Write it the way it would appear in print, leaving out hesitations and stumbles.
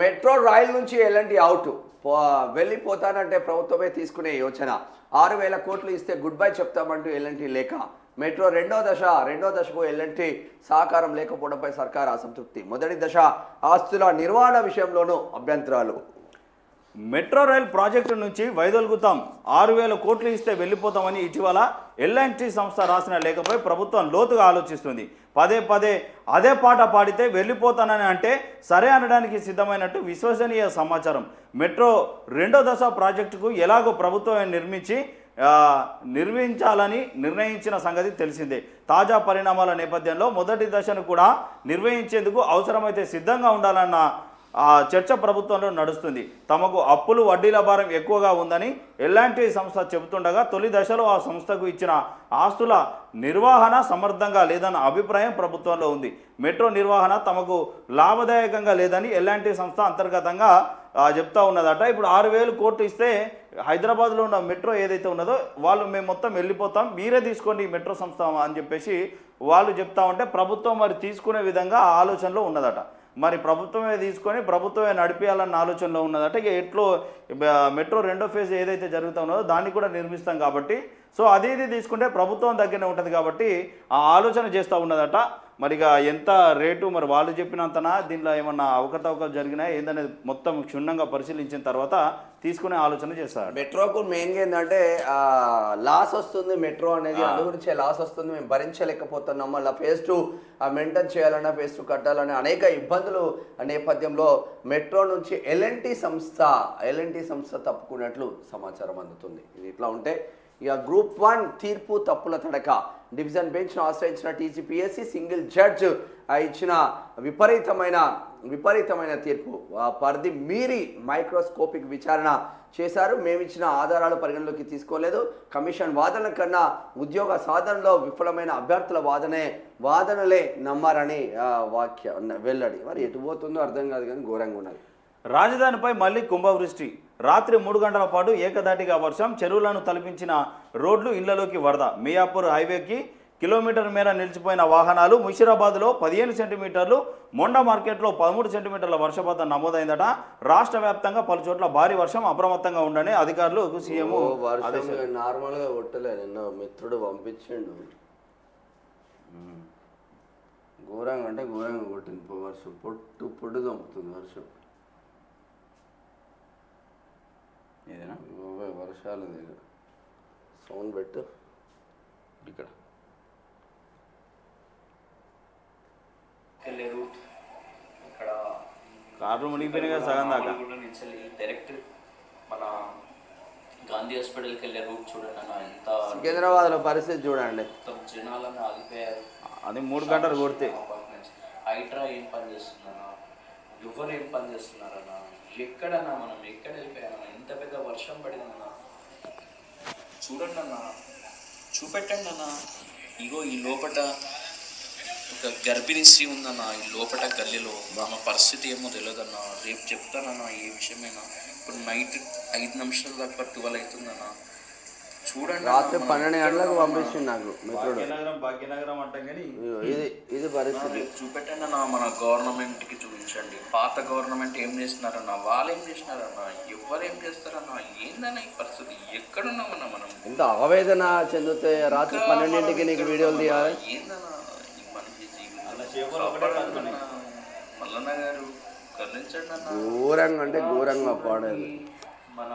Metro rail నుంచి L&T out వెళ్ళిపోతానంటే ప్రభుత్వమే తీసుకునే యోచన 6,000 కోట్లు ఇస్తే గుడ్ బై చెప్తామంటూ ఎల్ఎన్టీ లేఖ మెట్రో రెండో దశకు ఎల్ఎన్టీ సహకారం లేకపోవడంపై సర్కార్ అసంతృప్తి మొదటి దశ ఆస్తుల నిర్వహణ విషయంలోనూ అభ్యంతరాలు మెట్రో రైల్ ప్రాజెక్టు నుంచి వైదొలుగుతాం 6,000 కోట్లు ఇస్తే వెళ్ళిపోతామని ఇటీవల ఎల్ఎన్టీ సంస్థ రాసిన లేఖపై ప్రభుత్వం లోతుగా ఆలోచిస్తుంది. పదే అదే పాట పాడితే వెళ్ళిపోతానని అంటే సరే అనడానికి సిద్ధమైనట్టు విశ్వసనీయ సమాచారం. మెట్రో రెండో దశ ప్రాజెక్టుకు ఎలాగో ప్రభుత్వం నిర్మించాలని నిర్ణయించిన సంగతి తెలిసిందే. తాజా పరిణామాల నేపథ్యంలో మొదటి దశను కూడా నిర్వహించేందుకు అవసరమైతే సిద్ధంగా ఉండాలన్న చర్చ ప్రభుత్వంలో నడుస్తుంది. తమకు అప్పులు వడ్డీల భారం ఎక్కువగా ఉందని ఎల్ఎన్టీ సంస్థ చెబుతుండగా తొలి దశలో ఆ సంస్థకు ఇచ్చిన ఆస్తుల నిర్వహణ సమర్థంగా లేదన్న అభిప్రాయం ప్రభుత్వంలో ఉంది. మెట్రో నిర్వహణ తమకు లాభదాయకంగా లేదని ఎల్ఎన్టీ సంస్థ అంతర్గతంగా చెప్తా ఉన్నదట. ఇప్పుడు 6,000 కోట్లు ఇస్తే హైదరాబాద్లో ఉన్న మెట్రో ఏదైతే ఉన్నదో వాళ్ళు మేము మొత్తం వెళ్ళిపోతాం, మీరే తీసుకోండి మెట్రో సంస్థ అని చెప్పేసి వాళ్ళు చెప్తా ఉంటే ప్రభుత్వం మరి తీసుకునే విధంగా ఆలోచనలో ఉన్నదట. మరి ప్రభుత్వమే తీసుకొని ప్రభుత్వమే నడిపించాలన్న ఆలోచనలో ఉన్నదట. ఇక ఎట్లో మెట్రో రెండో ఫేజ్ ఏదైతే జరుగుతూ ఉన్నదో దాన్ని కూడా నిర్మిస్తాం కాబట్టి సో అది తీసుకుంటే ప్రభుత్వం దగ్గరనే ఉంటుంది కాబట్టి ఆ ఆలోచన చేస్తూ ఉన్నదట. మరి ఇక ఎంత రేటు మరి వాళ్ళు చెప్పినంతనా దీనిలో ఏమన్నా అవకతవకలు జరిగినా ఏందనేది మొత్తం క్షుణ్ణంగా పరిశీలించిన తర్వాత తీసుకునే ఆలోచన చేస్తారు. మెట్రోకు మెయిన్గా ఏంటంటే లాస్ వస్తుంది, మెట్రో అనేది అందు గురించే లాస్ వస్తుంది, మేము భరించలేకపోతున్నాం. మళ్ళీ ఫేజ్ 2 మెయింటైన్ చేయాలన్నా ఫేజ్ 2 కట్టాలన్నా అనేక ఇబ్బందులు నేపథ్యంలో మెట్రో నుంచి ఎల్ఎన్టీ సంస్థ తప్పుకున్నట్లు సమాచారం అందుతుంది. ఇది ఇట్లా ఉంటే ఇక గ్రూప్ 1 తీర్పు తప్పుల తడక డివిజన్ బెంచ్ను ఆశ్రయించిన టీజీపీఎస్సీ సింగిల్ జడ్జ్ ఇచ్చిన విపరీతమైన తీర్పు. పరిధి మీరి మైక్రోస్కోపిక్ విచారణ చేశారు, మేమిచ్చిన ఆధారాలు పరిగణలోకి తీసుకోలేదు, కమిషన్ వాదనల కన్నా ఉద్యోగ సాధనలో విఫలమైన అభ్యర్థుల వాదనలే నమ్మారని వెల్లడి. మరి ఎటు పోతుందో అర్థం కాదు కానీ ఘోరంగా ఉన్నది. రాజధానిపై మళ్లీ కుంభవృష్టి. రాత్రి 3 గంటల పాటు ఏకధాటిగా వర్షం, చెరువులను తలపించిన రోడ్లు, ఇళ్లలోకి వరద. మియాపూర్ హైవేకి కిలోమీటర్ మేర నిలిచిపోయిన వాహనాలు. ముషిరాబాద్లో 15 సెంటీమీటర్లు, మొండ మార్కెట్లో 13 సెంటీమీటర్ల వర్షపాతం నమోదైందట. రాష్ట్ర వ్యాప్తంగా పలు చోట్ల భారీ వర్షం, అప్రమత్తంగా ఉండని అధికారులు సీఎం నార్మల్గా కొట్టలే, నిన్న మిత్రుడు పంపించిండు. ఘోరంగా అంటే ఘోరంగా కొట్టింది వర్షం, పొట్టు చంపుతుంది వర్షం. ఏదైనా వర్షాలు సౌండ్ పెట్టు. ఇక్కడ కార్లు మునిగిపోయినాయి సగం దాకా. డైరెక్ట్ మన గాంధీ హాస్పిటల్కి వెళ్ళే రూట్ చూడండి అన్న, ఎంత సికింద్రాబాద్లో పరిస్థితి చూడండి, మొత్తం జనాలను ఆగిపోయారు. అది 3 గంటలు కొడితే హైడ్రా ఏం పని చేస్తుందన్నా, ఎవరు ఏం పని చేస్తున్నారన్నా, ఎక్కడన్నా మనం ఎక్కడ వెళ్ళిపోయామన్నా, ఎంత పెద్ద వర్షం పడిందన్నా చూడండి అన్న, చూపెట్టండి అన్న. ఇగో ఈ లోపల ఒక గర్భిణీ స్త్రీ ఉందన్న, ఈ లోపల గల్లీలో ఆమె పరిస్థితి ఏమో తెలియదన్నా. రేపు చెప్తానన్నా ఏ విషయమైనా. ఇప్పుడు నైట్ 5 నిమిషాల దాకా 12 అవుతుందన్నా. చూడండి, రాత్రి 12 గంటలకు పంపించింది నాకు మిత్రుడు. భాగ్యనగరం అంటే ఇది పరిస్థితి. చూపెట్టండి అన్న, మన గవర్నమెంట్కి చూపించండి. పాత గవర్నమెంట్ ఏం చేస్తున్నారన్నా, వాళ్ళు ఏం చేసినారన్నా, ఎవరు ఏం చేస్తారన్నా, ఏందన్నా ఈ పరిస్థితి, ఎక్కడున్నామన్నా మనం? ఇంత ఆవేదన చెందితే రాత్రి 12ంటికి నీకు వీడియోలు తీయాలి. ఏందన్నా ఈ మనిషి జీవితం. మల్లన్న గారు కరుణించండి అన్న. ఘోరంగా అంటే ఘోరంగా పాడేది. మన